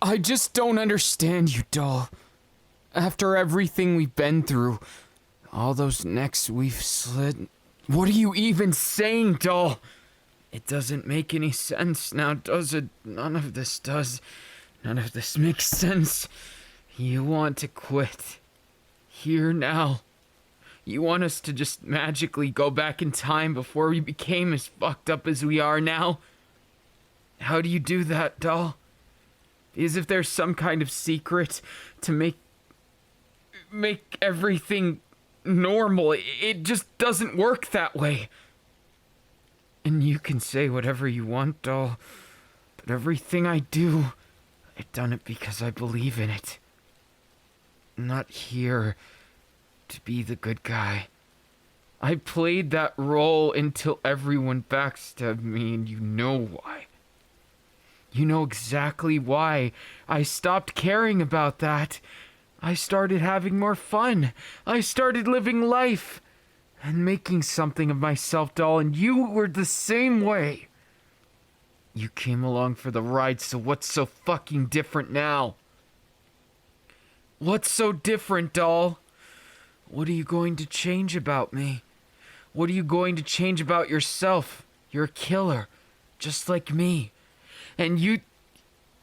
I just don't understand you, doll. After everything we've been through, all those necks we've slit, what are you even saying, doll? It doesn't make any sense now, does it? None of this does. None of this makes sense. You want to quit. Here now. You want us to just magically go back in time before we became as fucked up as we are now? How do you do that, doll? As if there's some kind of secret to make everything normal. It just doesn't work that way. And you can say whatever you want, doll, but everything I do, I've done it because I believe in it. I'm not here to be the good guy. I played that role until everyone backstabbed me, and you know why. You know exactly why. I stopped caring about that. I started having more fun. I started living life and making something of myself, doll, and you were the same way. You came along for the ride, so what's so fucking different now? What's so different, doll? What are you going to change about me? What are you going to change about yourself? You're a killer, just like me. And you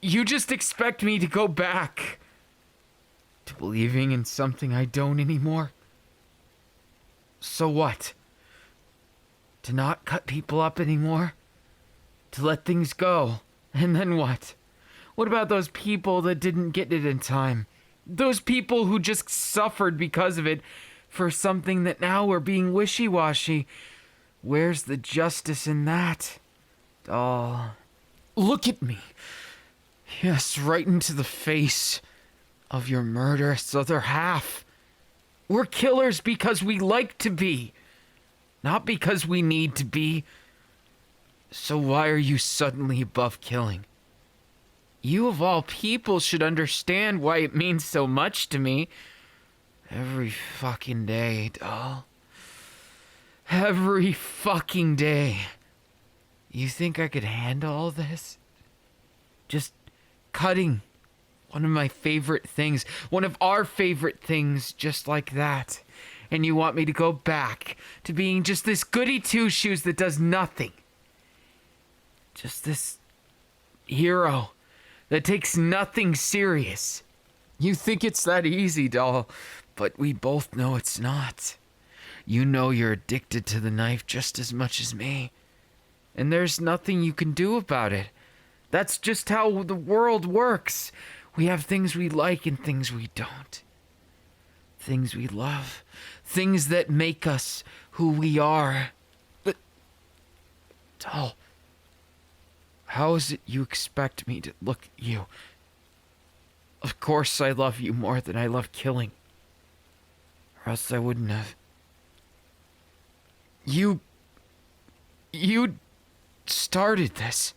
just expect me to go back to believing in something I don't anymore? So what? To not cut people up anymore? To let things go? And then what? What about those people that didn't get it in time? Those people who just suffered because of it for something that now are being wishy-washy. Where's the justice in that? Oh, look at me. Yes, right into the face of your murderous other half. We're killers because we like to be, not because we need to be. So why are you suddenly above killing? You of all people should understand why it means so much to me. Every fucking day, doll. Every fucking day. You think I could handle all this? Just cutting one of my favorite things, one of our favorite things, just like that. And you want me to go back to being just this goody two-shoes that does nothing. Just this hero that takes nothing serious. You think it's that easy, doll, but we both know it's not. You know you're addicted to the knife just as much as me. And there's nothing you can do about it. That's just how the world works. We have things we like and things we don't. Things we love. Things that make us who we are. But, doll, how is it you expect me to look at you? Of course I love you more than I love killing. Or else I wouldn't have. You started this.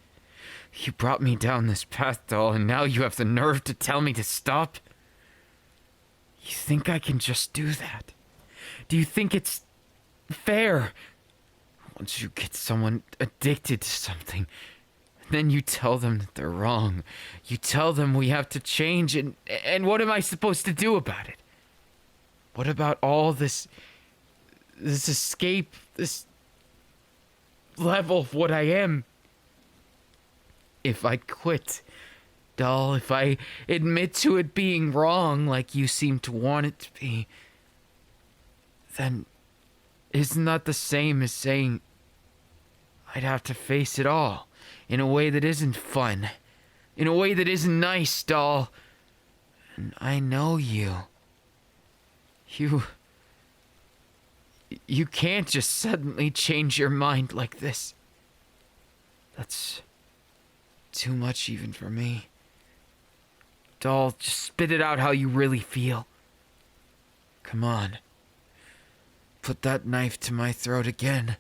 You brought me down this path, doll, and now you have the nerve to tell me to stop? You think I can just do that? Do you think it's fair? Once you get someone addicted to something, then you tell them that they're wrong. You tell them we have to change, and what am I supposed to do about it? What about all this escape, this level of what I am? If I quit, doll, if I admit to it being wrong like you seem to want it to be, then isn't that the same as saying I'd have to face it all in a way that isn't fun, in a way that isn't nice, doll? And I know you. You can't just suddenly change your mind like this. That's too much even for me. Doll, just spit it out how you really feel. Come on. Put that knife to my throat again.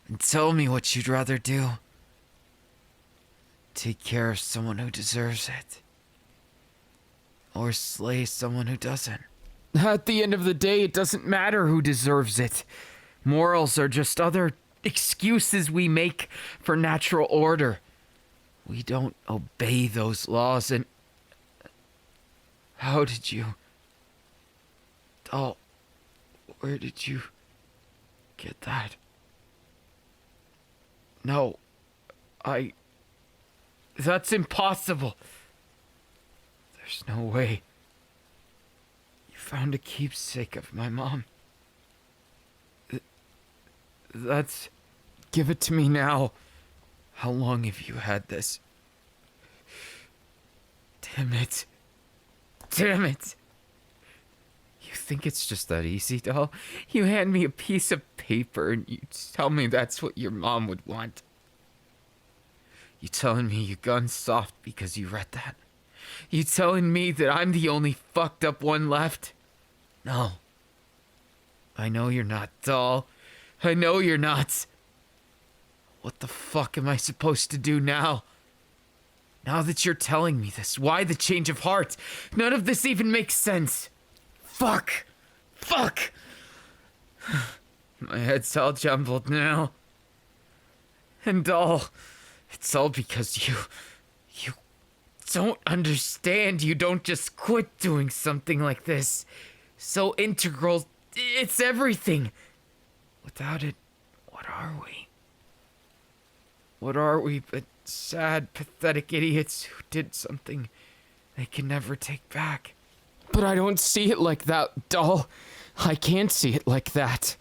And tell me what you'd rather do. Take care of someone who deserves it. Or slay someone who doesn't. At the end of the day, it doesn't matter who deserves it. Morals are just other excuses we make for natural order. We don't obey those laws, and... How did you... Doll, where did you get that? No, That's impossible. There's no way. You found a keepsake of my mom. That's... Give it to me now. How long have you had this? Damn it. Damn it. You think it's just that easy, doll? You hand me a piece of paper and you tell me that's what your mom would want. You telling me you gone soft because you read that? You telling me that I'm the only fucked up one left? No. I know you're not, doll. I know you're not. What the fuck am I supposed to do now? Now that you're telling me this, why the change of heart? None of this even makes sense. Fuck! Fuck! My head's all jumbled now. And all... It's all because you don't understand. You don't just quit doing something like this. So integral. It's everything. Without it, what are we? What are we but sad, pathetic idiots who did something they can never take back? But I don't see it like that, doll. I can't see it like that.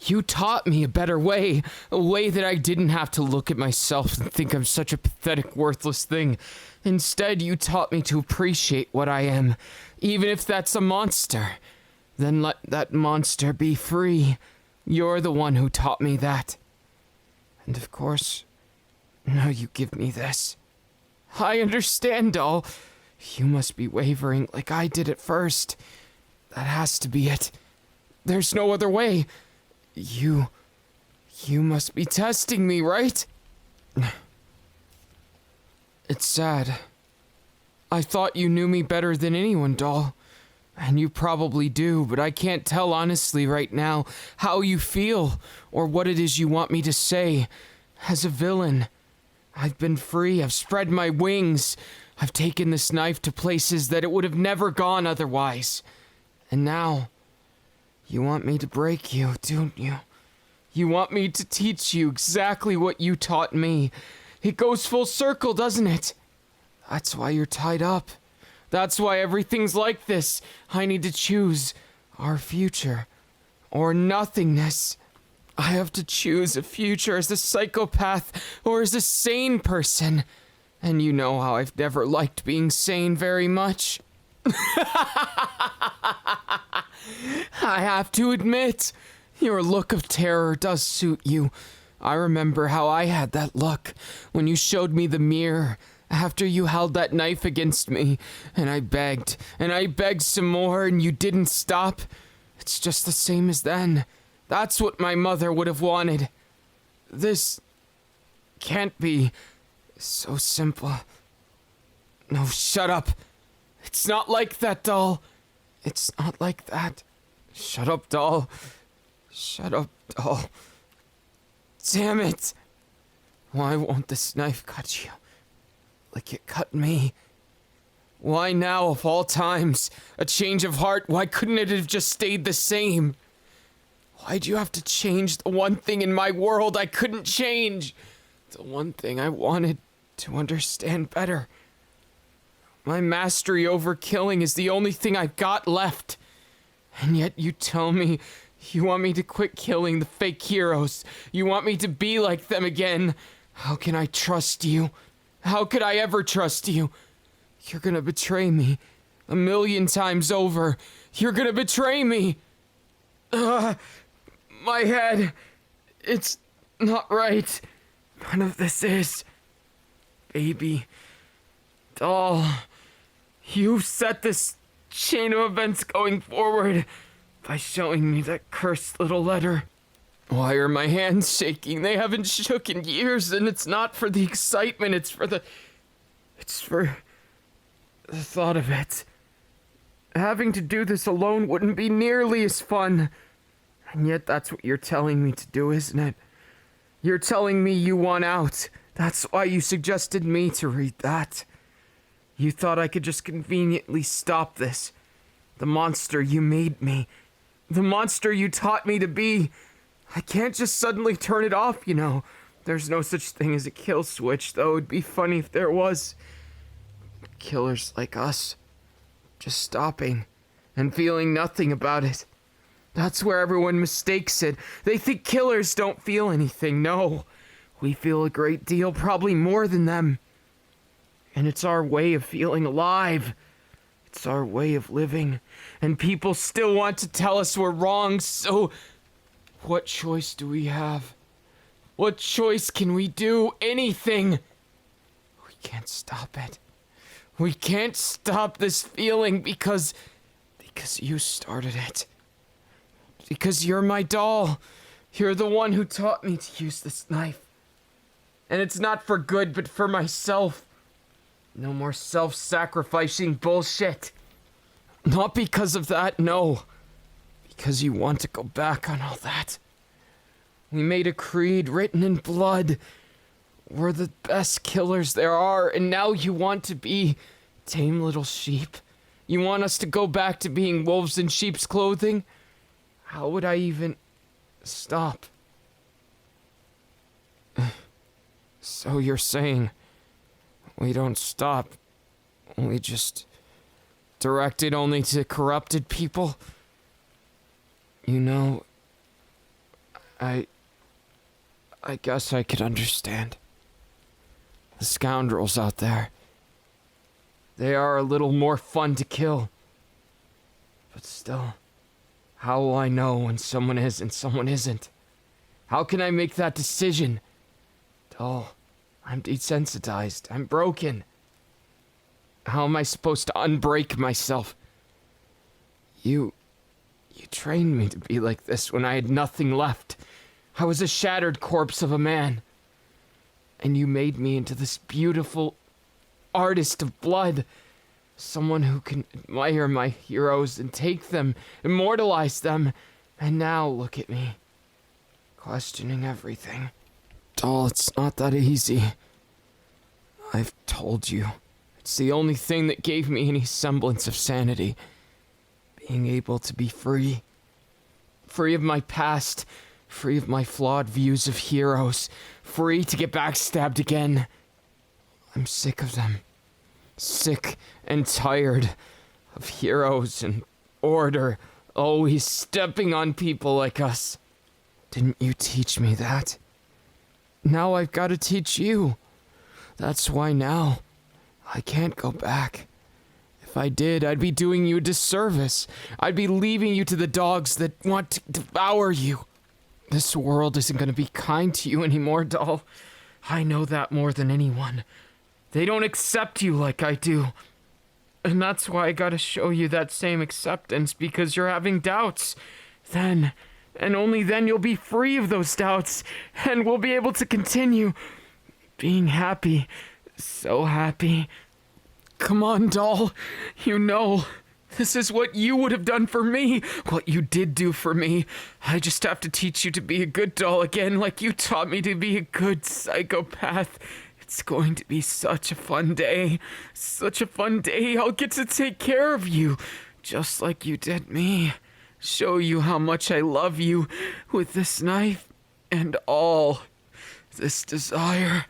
You taught me a better way, a way that I didn't have to look at myself and think I'm such a pathetic, worthless thing. Instead, you taught me to appreciate what I am, even if that's a monster. Then let that monster be free. You're the one who taught me that. And of course, now you give me this. I understand, doll. You must be wavering like I did at first. That has to be it. There's no other way. You must be testing me, right? It's sad. I thought you knew me better than anyone, doll. And you probably do, but I can't tell honestly right now how you feel or what it is you want me to say. As a villain, I've been free, I've spread my wings. I've taken this knife to places that it would have never gone otherwise. And now, you want me to break you, don't you? You want me to teach you exactly what you taught me. It goes full circle, doesn't it? That's why you're tied up. That's why everything's like this. I need to choose our future or nothingness. I have to choose a future as a psychopath or as a sane person. And you know how I've never liked being sane very much. I have to admit, your look of terror does suit you. I remember how I had that look when you showed me the mirror after you held that knife against me, and I begged some more, and you didn't stop. It's just the same as then. That's what my mother would have wanted. This can't be so simple. No, shut up. It's not like that, doll. It's not like that. Shut up, doll. Shut up, doll. Damn it. Why won't this knife cut you like it cut me? Why now, of all times? A change of heart? Why couldn't it have just stayed the same? Why'd you have to change the one thing in my world I couldn't change? The one thing I wanted to understand better. My mastery over killing is the only thing I've got left. And yet you tell me you want me to quit killing the fake heroes. You want me to be like them again. How can I trust you? How could I ever trust you? You're gonna betray me 1,000,000 times over. You're gonna betray me. My head. It's not right. None of this is. Baby. Doll. You set this chain of events going forward by showing me that cursed little letter. Why are my hands shaking? They haven't shook in years, and it's not for the excitement, it's for the thought of it. Having to do this alone wouldn't be nearly as fun. And yet that's what you're telling me to do, isn't it? You're telling me you want out, That's why you suggested me to read that. You thought I could just conveniently stop this. The monster you made me. The monster you taught me to be. I can't just suddenly turn it off, you know. There's no such thing as a kill switch, though it'd be funny if there was. Killers like us. Just stopping and feeling nothing about it. That's where everyone mistakes it. They think killers don't feel anything. No. We feel a great deal, probably more than them. And it's our way of feeling alive. It's our way of living. And people still want to tell us we're wrong, so what choice do we have? What choice can we do? Anything. We can't stop it. We can't stop this feeling because you started it. Because you're my doll. You're the one who taught me to use this knife. And it's not for good, but for myself. No more self-sacrificing bullshit. Not because of that, no. Because you want to go back on all that. We made a creed written in blood. We're the best killers there are, and now you want to be tame little sheep. You want us to go back to being wolves in sheep's clothing? How would I even stop? So you're saying we don't stop, we just direct it only to corrupted people? You know, I guess I could understand. The scoundrels out there, they are a little more fun to kill. But still, how will I know when someone is and someone isn't? How can I make that decision? Dull. I'm desensitized. I'm broken. How am I supposed to unbreak myself? You trained me to be like this when I had nothing left. I was a shattered corpse of a man. And you made me into this beautiful artist of blood. Someone who can admire my heroes and take them, immortalize them. And now look at me, questioning everything. Doll, it's not that easy. I've told you. It's the only thing that gave me any semblance of sanity. Being able to be free. Free of my past. Free of my flawed views of heroes. Free to get backstabbed again. I'm sick of them. Sick and tired of heroes and order always stepping on people like us. Didn't you teach me that? Now I've got to teach you. That's why now I can't go back. If I did, I'd be doing you a disservice. I'd be leaving you to the dogs that want to devour you. This world isn't going to be kind to you anymore, doll. I know that more than anyone. They don't accept you like I do. And that's why I gotta show you that same acceptance, because you're having doubts. Then, and only then, you'll be free of those doubts, and we'll be able to continue being happy. So happy. Come on, doll. You know, this is what you would have done for me, what you did do for me. I just have to teach you to be a good doll again, like you taught me to be a good psychopath. It's going to be such a fun day. Such a fun day. I'll get to take care of you, just like you did me. Show you how much I love you with this knife and all this desire.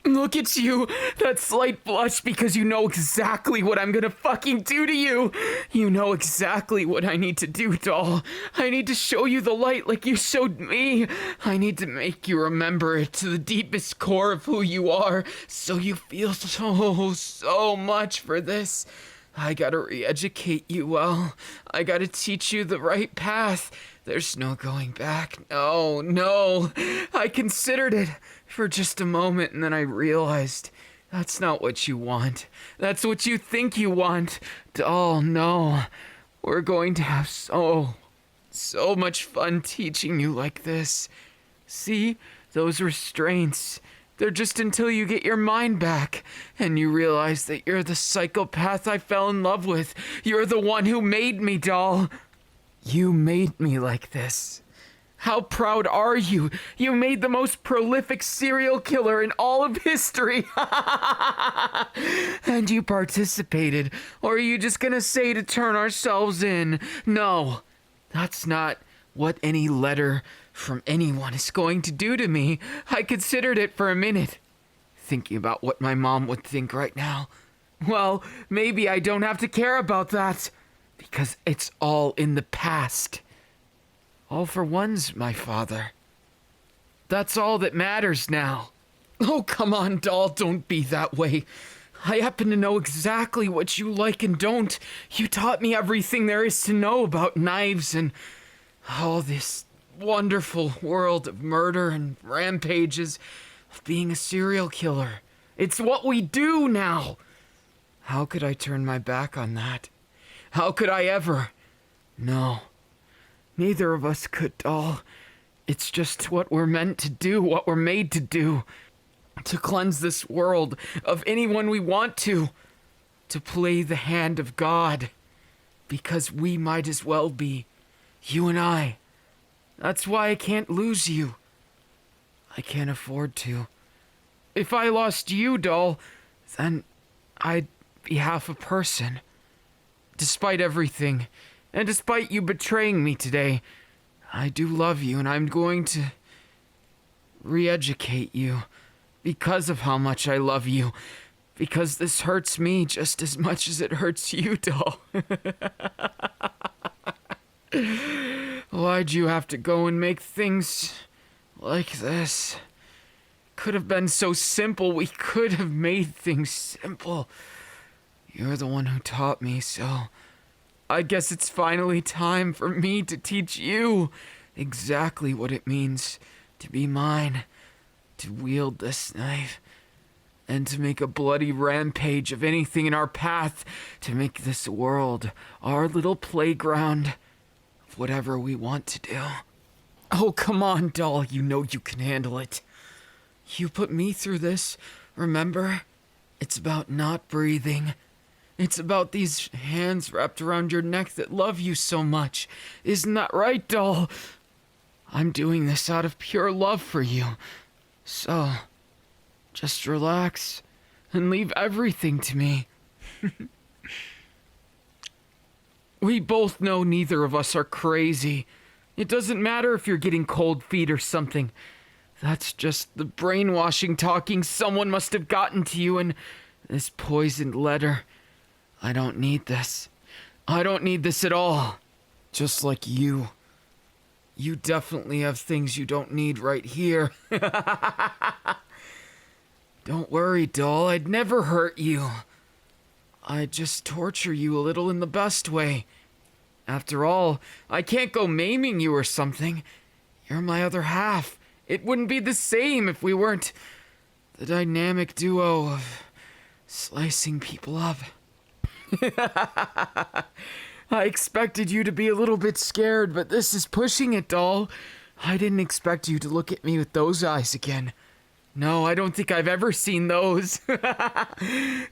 Look at you, that slight blush because you know exactly what I'm gonna fucking do to you. You know exactly what I need to do, doll. I need to show you the light like you showed me. I need to make you remember it to the deepest core of who you are, so you feel so much for this. I gotta re-educate you well. I gotta teach you the right path. There's no going back. No. I considered it for just a moment, and then I realized that's not what you want. That's what you think you want. Oh, no. We're going to have so much fun teaching you like this. See, those restraints, they're just until you get your mind back, and you realize that you're the psychopath I fell in love with. You're the one who made me, doll. You made me like this. How proud are you? You made the most prolific serial killer in all of history. And you participated. Or are you just gonna say to turn ourselves in? No, that's not what any letter from anyone is going to do to me. I considered it for a minute, thinking about what my mom would think right now. Well, maybe I don't have to care about that, because it's all in the past. All for one's my father. That's all that matters now. Oh, come on, doll, don't be that way. I happen to know exactly what you like and don't. You taught me everything there is to know about knives and all this wonderful world of murder and rampages, of being a serial killer. It's what we do now. How could I turn my back on that? How could I ever? No. Neither of us could, doll. It's just what we're meant to do, what we're made to do. To cleanse this world of anyone we want to play the hand of God. Because we might as well be, you and I. That's why I can't lose you. I can't afford to. If I lost you, doll, then I'd be half a person. Despite everything, and despite you betraying me today, I do love you, and I'm going to re-educate you because of how much I love you. Because this hurts me just as much as it hurts you, doll. Why'd you have to go and make things like this? Could have been so simple. We could have made things simple. You're the one who taught me, so I guess it's finally time for me to teach you exactly what it means to be mine, to wield this knife, and to make a bloody rampage of anything in our path, to make this world our little playground of whatever we want to do. Oh, come on, doll, you know you can handle it. You put me through this, remember? It's about not breathing. It's about these hands wrapped around your neck that love you so much. Isn't that right, doll? I'm doing this out of pure love for you. So, just relax and leave everything to me. We both know neither of us are crazy. It doesn't matter if you're getting cold feet or something. That's just the brainwashing talking someone must have gotten to you in this poisoned letter. I don't need this. I don't need this at all. Just like you. You definitely have things you don't need right here. Don't worry, doll. I'd never hurt you. I'd just torture you a little in the best way. After all, I can't go maiming you or something. You're my other half. It wouldn't be the same if we weren't the dynamic duo of slicing people up. I expected you to be a little bit scared, but this is pushing it, doll. I didn't expect you to look at me with those eyes again. No, I don't think I've ever seen those.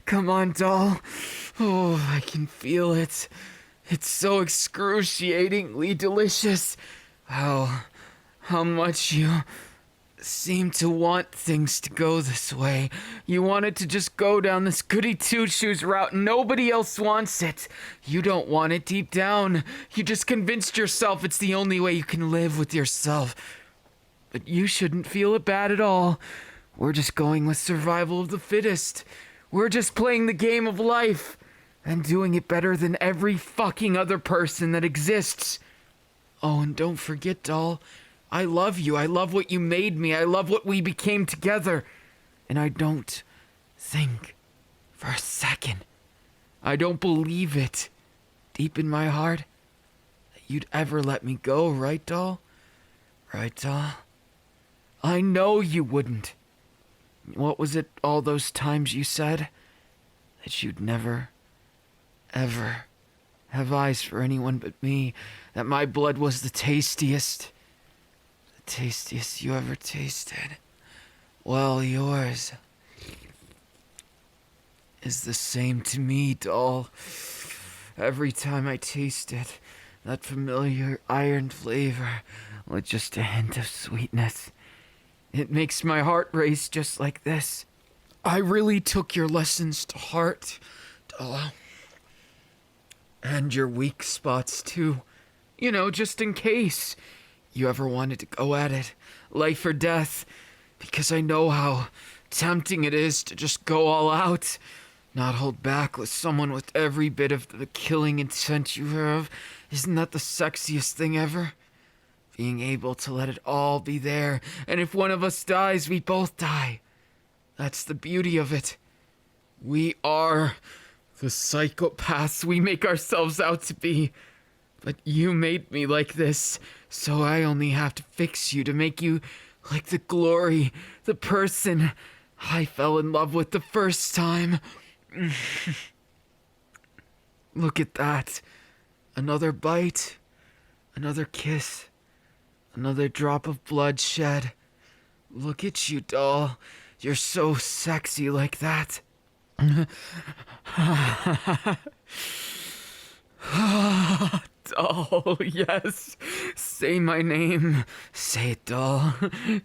Come on, doll. Oh, I can feel it. It's so excruciatingly delicious. How much you seem to want things to go this way. You want it to just go down this goody two-shoes route. Nobody else wants it. You don't want it deep down. You just convinced yourself it's the only way you can live with yourself. But you shouldn't feel it bad at all. We're just going with survival of the fittest. We're just playing the game of life and doing it better than every fucking other person that exists. Oh, and don't forget, doll, I love you. I love what you made me. I love what we became together. And I don't think for a second, I don't believe it deep in my heart that you'd ever let me go, right, doll? Right, doll? I know you wouldn't. What was it all those times you said? That you'd never, ever have eyes for anyone but me. That my blood was the tastiest. The tastiest you ever tasted. Well, yours is the same to me, doll. Every time I taste it, That familiar iron flavor with just a hint of sweetness. It makes my heart race just like this. I really took your lessons to heart, Doll. And your weak spots, too. You know, just in case you ever wanted to go at it, life or death. Because I know how tempting it is to just go all out. Not hold back with someone with every bit of the killing intent you have. Isn't that the sexiest thing ever? Being able to let it all be there, and if one of us dies, we both die. That's the beauty of it. We are the psychopaths we make ourselves out to be. But you made me like this, so I only have to fix you to make you like the glory, the person I fell in love with the first time. Look at that. Another bite, another kiss, another drop of blood shed. Look at you, doll. You're so sexy like that. Doll, yes. Say my name. Say it, doll.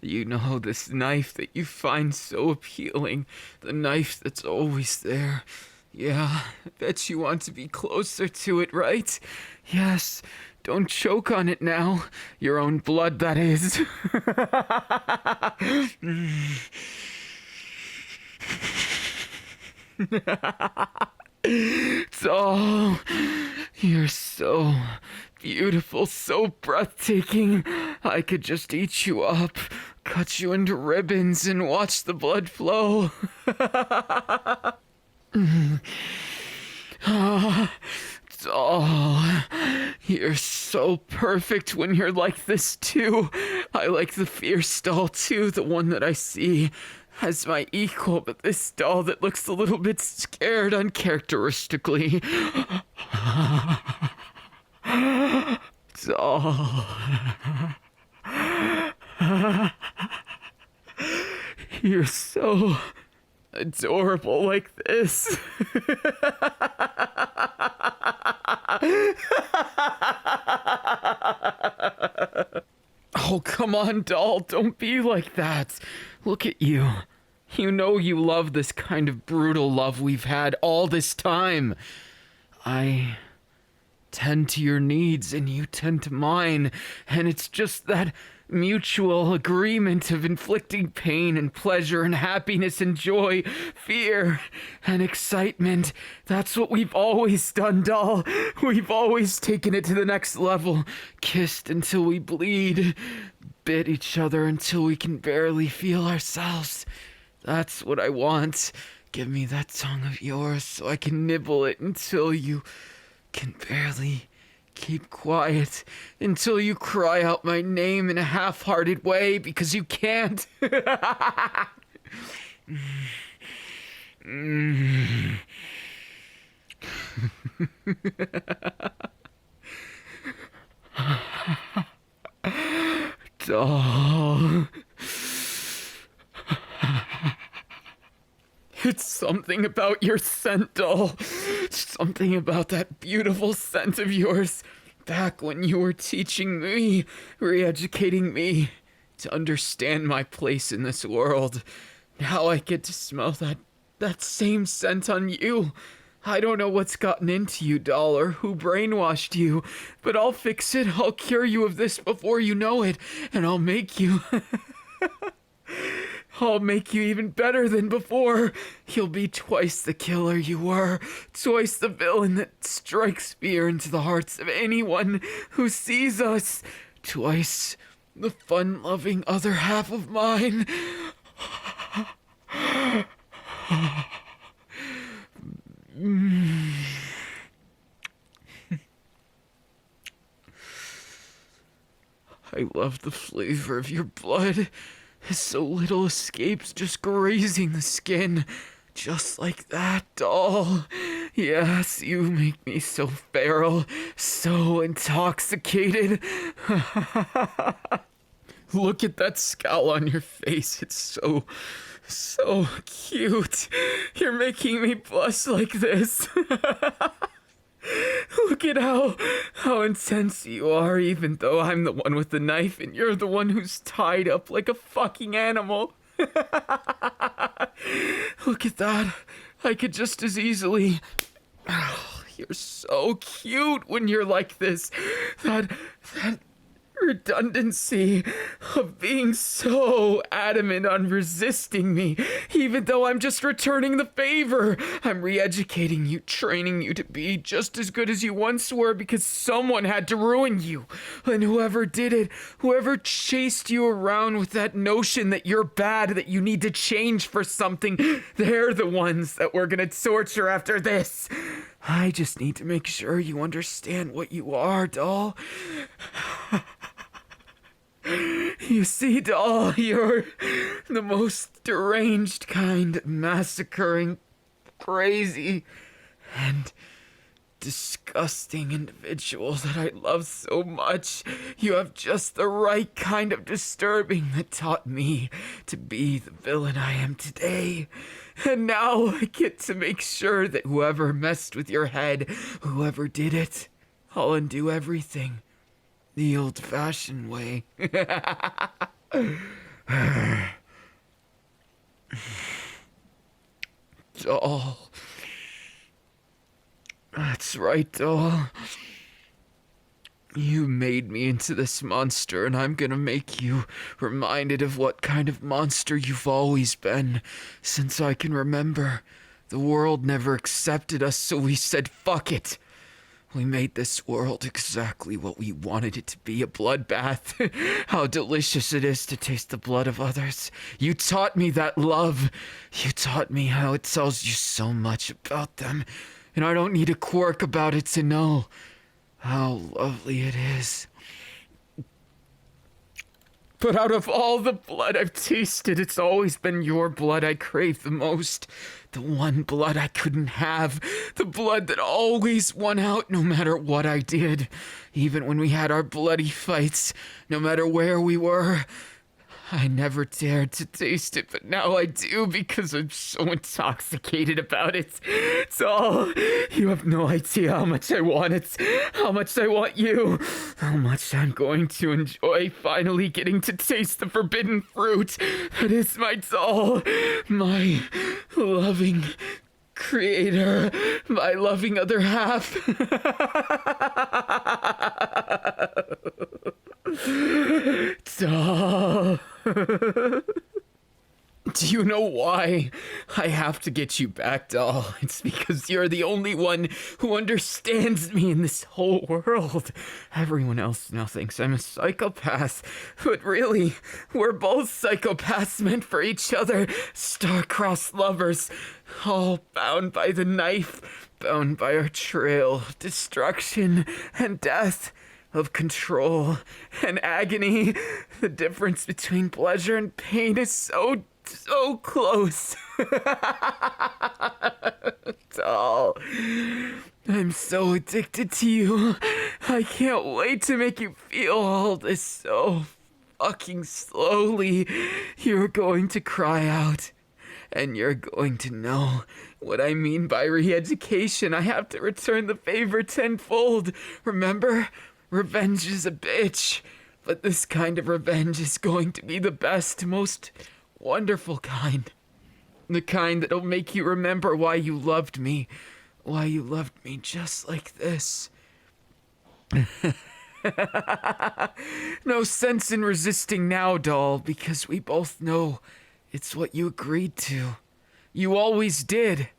You know this knife that you find so appealing. The knife that's always there. Yeah, I bet you want to be closer to it, right? Yes. Don't choke on it now. Your own blood, that is. Doll, you're so beautiful, so breathtaking. I could just eat you up, cut you into ribbons, and watch the blood flow. Doll, you're so perfect when you're like this too. I like the fierce doll too, the one that I see as my equal, but this doll that looks a little bit scared uncharacteristically. Doll. You're so adorable like this. Oh, come on, doll. Don't be like that. Look at you. You know you love this kind of brutal love we've had all this time. I tend to your needs and you tend to mine, and it's just that mutual agreement of inflicting pain and pleasure and happiness and joy, fear and excitement. That's what we've always done, doll. We've always taken it to the next level, kissed until we bleed, bit each other until we can barely feel ourselves. That's what I want. Give me that tongue of yours so I can nibble it until you can barely keep quiet, until you cry out my name in a half-hearted way because you can't. Doll. It's something about your scent, doll. Something about that beautiful scent of yours. Back when you were teaching me, re-educating me to understand my place in this world. Now I get to smell that same scent on you. I don't know what's gotten into you, doll, or who brainwashed you, but I'll fix it. I'll cure you of this before you know it, and I'll make you... I'll make you even better than before. You'll be twice the killer you were, twice the villain that strikes fear into the hearts of anyone who sees us, twice the fun-loving other half of mine. I love the flavor of your blood. So little escapes, just grazing the skin. Just like that, doll. Yes, you make me so feral, so intoxicated. Look at that scowl on your face. It's so cute. You're making me blush like this. Look at how intense you are, even though I'm the one with the knife and you're the one who's tied up like a fucking animal. Look at that. I could just as easily... Oh, you're so cute when you're like this. That redundancy of being so adamant on resisting me, even though I'm just returning the favor. I'm re-educating you, training you to be just as good as you once were because someone had to ruin you. And whoever did it, whoever chased you around with that notion that you're bad, that you need to change for something, they're the ones that we're gonna torture after this. I just need to make sure you understand what you are, doll. You see, doll, you're the most deranged kind, massacring, crazy, and disgusting individual that I love so much. You have just the right kind of disturbing that taught me to be the villain I am today. And now I get to make sure that whoever messed with your head, whoever did it, I'll undo everything. The old-fashioned way. Doll. That's right, doll. You made me into this monster, and I'm gonna make you reminded of what kind of monster you've always been since I can remember. The world never accepted us, so we said, fuck it. We made this world exactly what we wanted it to be, a bloodbath. How delicious it is to taste the blood of others. You taught me that love. You taught me how it tells you so much about them. And I don't need a quirk about it to know how lovely it is. But out of all the blood I've tasted, it's always been your blood I crave the most. The one blood I couldn't have. The blood that always won out no matter what I did. Even when we had our bloody fights, no matter where we were. I never dared to taste it, but now I do because I'm so intoxicated about it. It's all... You have no idea how much I want it, how much I want you, how much I'm going to enjoy finally getting to taste the forbidden fruit that is my doll, my loving creator, my loving other half. Doll. Do you know why I have to get you back, doll? It's because you're the only one who understands me in this whole world. Everyone else now thinks I'm a psychopath, but really, we're both psychopaths meant for each other, star-crossed lovers, all bound by the knife, bound by our trail of destruction and death, of control and agony. The difference between pleasure and pain is so close. Doll, I'm so addicted to you. I can't wait to make you feel all this so fucking slowly. You're going to cry out, and you're going to know what I mean by re-education. I have to return the favor tenfold. Remember? Revenge is a bitch, but this kind of revenge is going to be the best, most wonderful kind. The kind that'll make you remember why you loved me just like this. No sense in resisting now, doll, because we both know it's what you agreed to. You always did.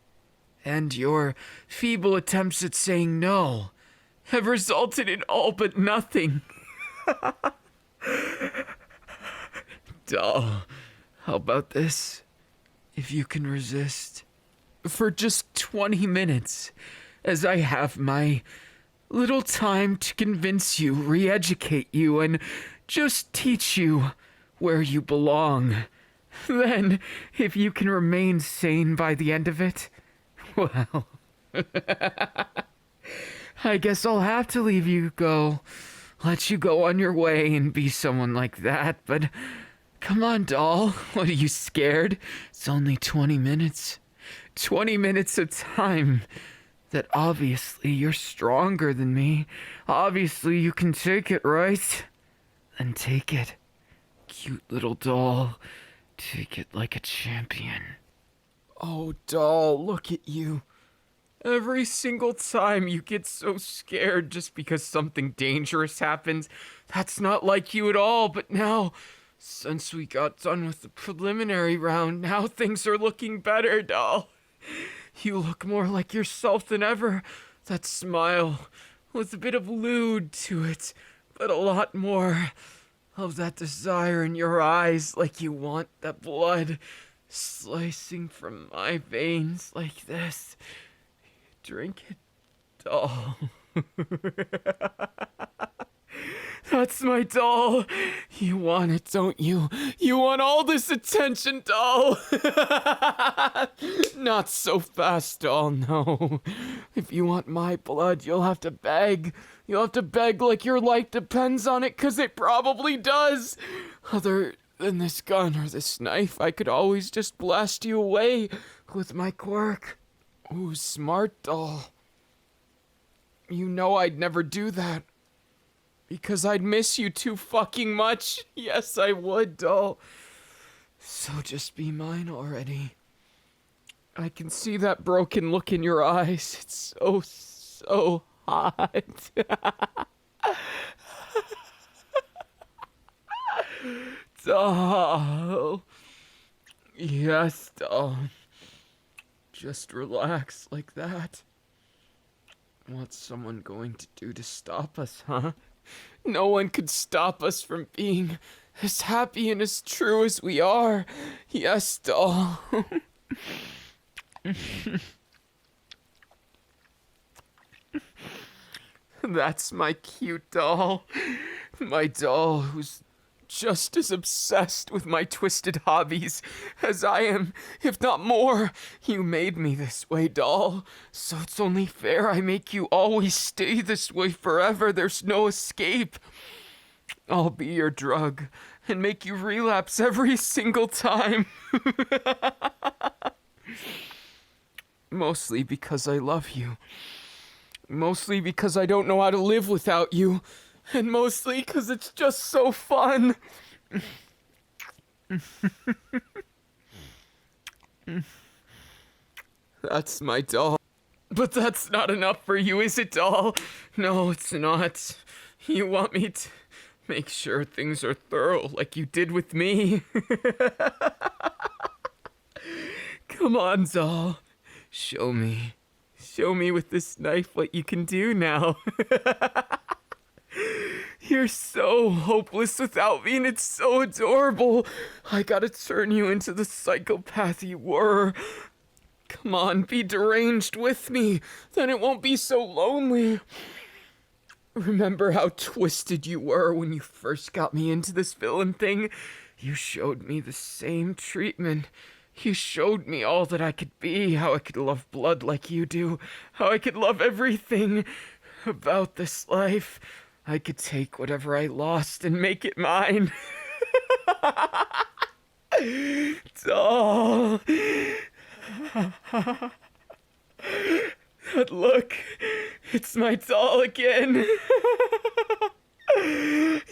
And your feeble attempts at saying no have resulted in all but nothing. Doll, how about this? If you can resist, for just 20 minutes, as I have my little time to convince you, re-educate you, and just teach you where you belong. Then, if you can remain sane by the end of it, well... I guess I'll have to leave you go. Let you go on your way and be someone like that, but... Come on, doll. What, are you scared? It's only 20 minutes. 20 minutes of time that obviously you're stronger than me. Obviously you can take it, right? Then take it. Cute little doll. Take it like a champion. Oh, doll, look at you. Every single time you get so scared just because something dangerous happens. That's not like you at all, but now, since we got done with the preliminary round, now things are looking better, doll. You look more like yourself than ever. That smile with a bit of lewd to it, but a lot more of that desire in your eyes, like you want that blood slicing from my veins like this. Drink it, doll. That's my doll. You want it, don't you? You want all this attention, doll. Not so fast, doll, no. If you want my blood, you'll have to beg. You'll have to beg like your life depends on it, 'cause it probably does. Other than this gun or this knife, I could always just blast you away with my quirk. Ooh, smart, doll. You know I'd never do that. Because I'd miss you too fucking much. Yes, I would, doll. So just be mine already. I can see that broken look in your eyes. It's so hot. Doll. Yes, doll. Just relax like that. What's someone going to do to stop us, huh? No one could stop us from being as happy and as true as we are. Yes, doll. That's my cute doll. My doll who's just as obsessed with my twisted hobbies as I am, if not more. You made me this way, doll, so it's only fair I make you always stay this way forever. There's no escape. I'll be your drug and make you relapse every single time. Mostly because I love you. Mostly because I don't know how to live without you. And mostly because it's just so fun. That's my doll. But that's not enough for you, is it, doll? No, it's not. You want me to make sure things are thorough like you did with me. Come on, doll. Show me. Show me with this knife what you can do now. You're so hopeless without me, and it's so adorable. I gotta turn you into the psychopath you were. Come on, be deranged with me. Then it won't be so lonely. Remember how twisted you were when you first got me into this villain thing? You showed me the same treatment. You showed me all that I could be, how I could love blood like you do, how I could love everything about this life. I could take whatever I lost and make it mine. Doll. That look. It's my doll again.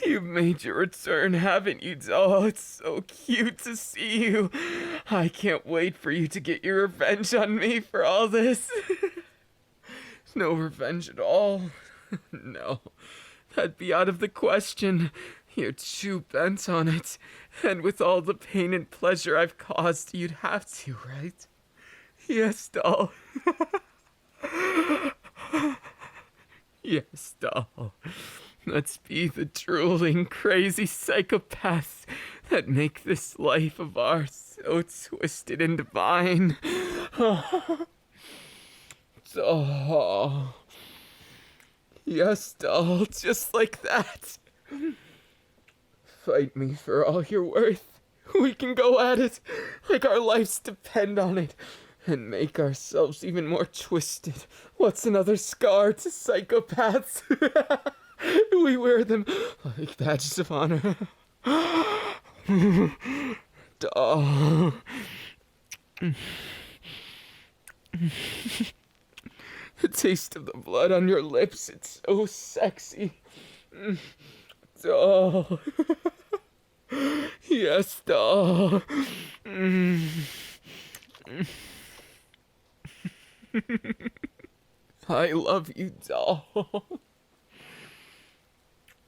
You've made your return, haven't you, doll? It's so cute to see you. I can't wait for you to get your revenge on me for all this. No revenge at all. No. That'd be out of the question. You're too bent on it. And with all the pain and pleasure I've caused, you'd have to, right? Yes, doll. Yes, doll. Let's be the drooling, crazy psychopaths that make this life of ours so twisted and divine. Doll. Yes, doll, just like that. Fight me for all you're worth. We can go at it like our lives depend on it and make ourselves even more twisted. What's another scar to psychopaths? We wear them like badges of honor. Doll. The taste of the blood on your lips, it's so sexy. Doll. Yes, doll. I love you, doll.